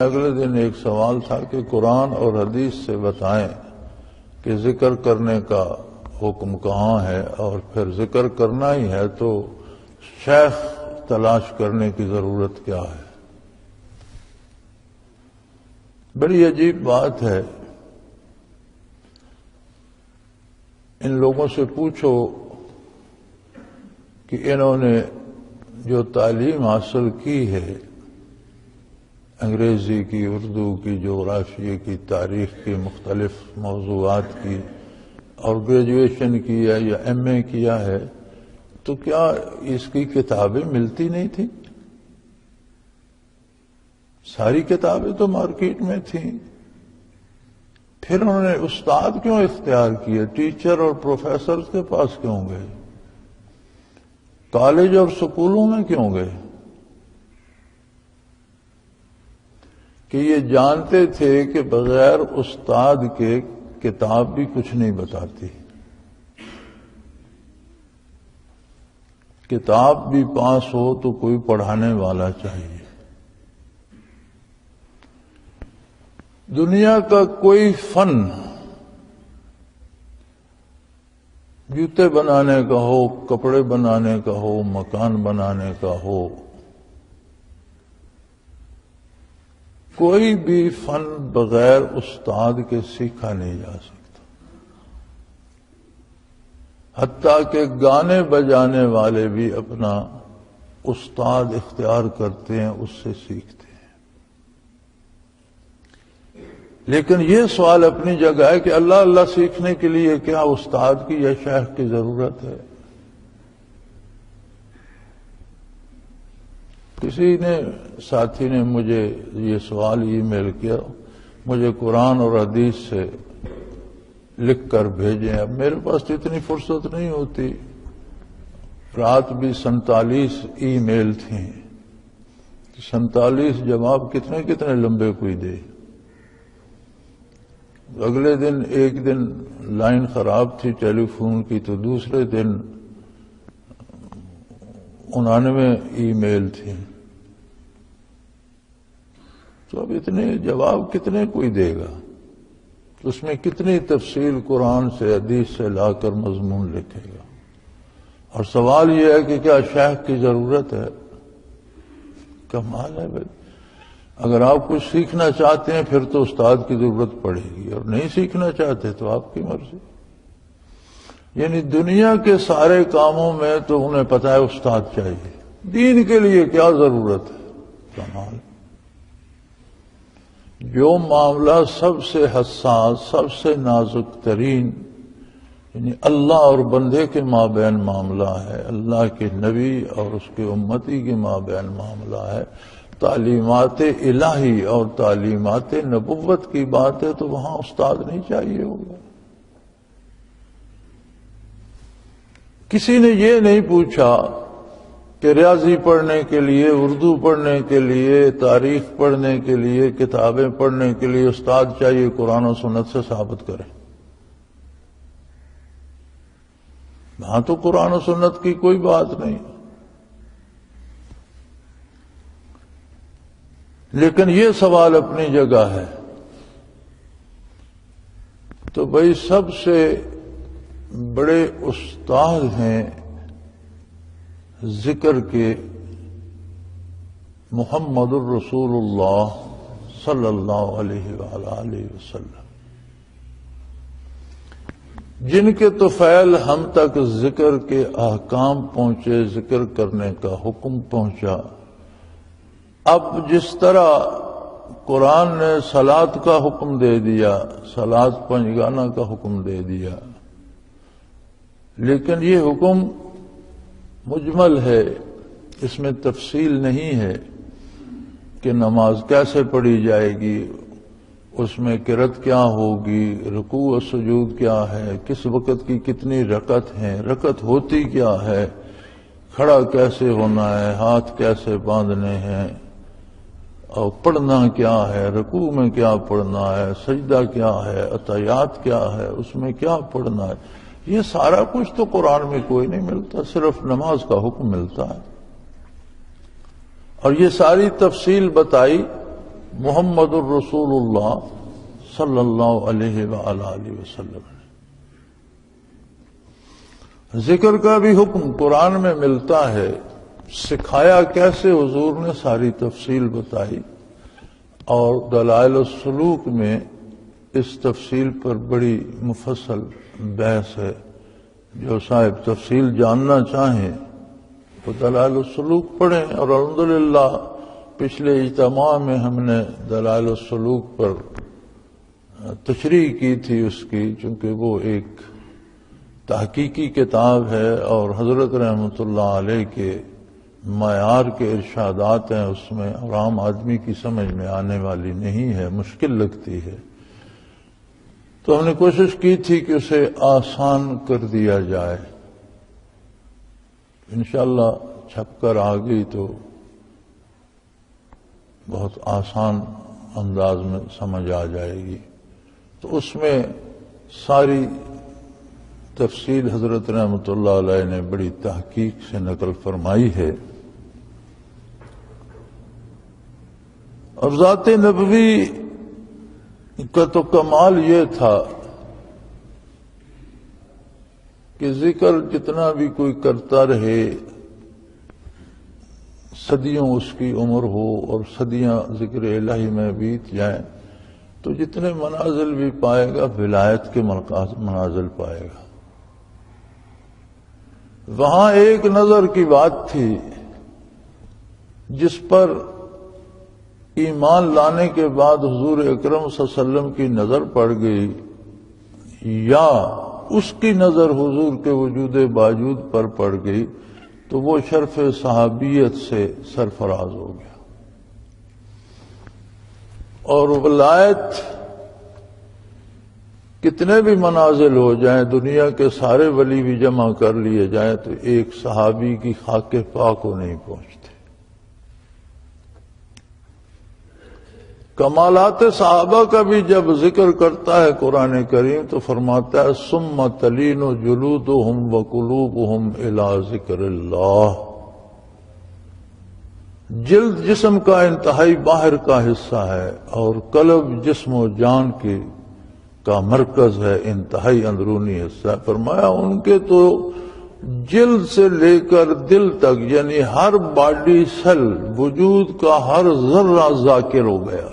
اگلے دن ایک سوال تھا کہ قرآن اور حدیث سے بتائیں کہ ذکر کرنے کا حکم کہاں ہے، اور پھر ذکر کرنا ہی ہے تو شیخ تلاش کرنے کی ضرورت کیا ہے۔ بڑی عجیب بات ہے، ان لوگوں سے پوچھو کہ انہوں نے جو تعلیم حاصل کی ہے، انگریزی کی، اردو کی، جغرافیے کی، تاریخ کی، مختلف موضوعات کی، اور گریجویشن کیا یا ایم اے کیا ہے، تو کیا اس کی کتابیں ملتی نہیں تھیں؟ ساری کتابیں تو مارکیٹ میں تھیں، پھر انہوں نے استاد کیوں اختیار کیے؟ ٹیچر اور پروفیسر کے پاس کیوں گئے؟ کالج اور سکولوں میں کیوں گئے؟ کہ یہ جانتے تھے کہ بغیر استاد کے کتاب بھی کچھ نہیں بتاتی، کتاب بھی پاس ہو تو کوئی پڑھانے والا چاہیے۔ دنیا کا کوئی فن، جوتے بنانے کا ہو، کپڑے بنانے کا ہو، مکان بنانے کا ہو، کوئی بھی فن بغیر استاد کے سیکھا نہیں جا سکتا۔ حتیٰ کہ گانے بجانے والے بھی اپنا استاد اختیار کرتے ہیں، اس سے سیکھتے ہیں۔ لیکن یہ سوال اپنی جگہ ہے کہ اللہ اللہ سیکھنے کے لیے کیا استاد کی یا شیخ کی ضرورت ہے؟ کسی نے ساتھی نے مجھے یہ سوال ای میل کیا، مجھے قرآن اور حدیث سے لکھ کر بھیجیں۔ اب میرے پاس تو اتنی فرصت نہیں ہوتی، رات بھی 47 ای میل تھیں، 47 جواب کتنے کتنے لمبے کوئی دے۔ اگلے دن ایک دن لائن خراب تھی ٹیلی فون کی، تو دوسرے دن 99 ای میل تھی۔ تو اب اتنے جواب کتنے کوئی دے گا؟ اس میں کتنی تفصیل قرآن سے حدیث سے لا کر مضمون لکھے گا؟ اور سوال یہ ہے کہ کیا شیخ کی ضرورت ہے؟ کمال ہے بھائی، اگر آپ کچھ سیکھنا چاہتے ہیں پھر تو استاد کی ضرورت پڑے گی، اور نہیں سیکھنا چاہتے تو آپ کی مرضی۔ یعنی دنیا کے سارے کاموں میں تو انہیں پتہ ہے استاد چاہیے، دین کے لیے کیا ضرورت ہے؟ کمال۔ جو معاملہ سب سے حساس، سب سے نازک ترین، یعنی اللہ اور بندے کے مابین معاملہ ہے، اللہ کے نبی اور اس کے امتی کے مابین معاملہ ہے، تعلیمات الہی اور تعلیمات نبوت کی بات ہے، تو وہاں استاد نہیں چاہیے ہوگا۔ کسی نے یہ نہیں پوچھا کہ ریاضی پڑھنے کے لیے، اردو پڑھنے کے لیے، تاریخ پڑھنے کے لیے، کتابیں پڑھنے کے لیے استاد چاہیے، قرآن و سنت سے ثابت کریں۔ وہاں تو قرآن و سنت کی کوئی بات نہیں، لیکن یہ سوال اپنی جگہ ہے۔ تو بھائی سب سے بڑے استاد ہیں ذکر کے محمد الرسول اللہ صلی اللہ علیہ وآلہ وسلم، جن کے طفیل ہم تک ذکر کے احکام پہنچے، ذکر کرنے کا حکم پہنچا۔ اب جس طرح قرآن نے صلاۃ کا حکم دے دیا، صلاۃ پنجگانہ کا حکم دے دیا، لیکن یہ حکم مجمل ہے، اس میں تفصیل نہیں ہے کہ نماز کیسے پڑھی جائے گی، اس میں قرات کیا ہوگی، رکوع و سجود کیا ہے، کس وقت کی کتنی رکعت ہیں، رکعت ہوتی کیا ہے، کھڑا کیسے ہونا ہے، ہاتھ کیسے باندھنے ہیں، اور پڑھنا کیا ہے، رکوع میں کیا پڑھنا ہے، سجدہ کیا ہے، عطیات کیا ہے، اس میں کیا پڑھنا ہے، یہ سارا کچھ تو قرآن میں کوئی نہیں ملتا، صرف نماز کا حکم ملتا ہے۔ اور یہ ساری تفصیل بتائی محمد الرسول اللہ صلی اللہ علیہ وآلہ وسلم. ذکر کا بھی حکم قرآن میں ملتا ہے. سکھایا کیسے حضور نے ساری تفصیل بتائی، اور دلائل السلوک میں اس تفصیل پر بڑی مفصل بحث ہے. جو صاحب تفصیل جاننا چاہیں تو دلائل السلوک پڑھیں. اور الحمدللہ پچھلے اجتماع میں ہم نے دلائل السلوک پر تشریح کی تھی اس کی، چونکہ وہ ایک تحقیقی کتاب ہے اور حضرت رحمۃ اللہ علیہ کے معیار کے ارشادات ہیں اس میں، اور عام آدمی کی سمجھ میں آنے والی نہیں ہے، مشکل لگتی ہے. تو ہم نے کوشش کی تھی کہ اسے آسان کر دیا جائے. انشاءاللہ چھپ کر آ گئی تو بہت آسان انداز میں سمجھ آ جائے گی. تو اس میں ساری تفصیل حضرت رحمۃ اللہ علیہ نے بڑی تحقیق سے نقل فرمائی ہے. اور ذات نبوی کا تو کمال یہ تھا کہ ذکر جتنا بھی کوئی کرتا رہے، صدیوں اس کی عمر ہو اور صدیاں ذکر الہی میں بیت جائیں، تو جتنے منازل بھی پائے گا ولایت کے منازل پائے گا. وہاں ایک نظر کی بات تھی جس پر ایمان لانے کے بعد حضور اکرم صلی اللہ علیہ وسلم کی نظر پڑ گئی، یا اس کی نظر حضور کے وجود باوجود پر پڑ گئی، تو وہ شرف صحابیت سے سرفراز ہو گیا. اور ولایت کتنے بھی منازل ہو جائیں، دنیا کے سارے ولی بھی جمع کر لیے جائیں، تو ایک صحابی کی خاک پاک کو نہیں پہنچتے. کمالات صحابہ کا بھی جب ذکر کرتا ہے قرآن کریم تو فرماتا ہے ثم تلین جلودہم وقلوبہم الی ذکر اللہ. جلد جسم کا انتہائی باہر کا حصہ ہے اور قلب جسم و جان کا مرکز ہے، انتہائی اندرونی حصہ. فرمایا ان کے تو جلد سے لے کر دل تک، یعنی ہر باڈی سیل، وجود کا ہر ذرہ ذاکر ہو گیا.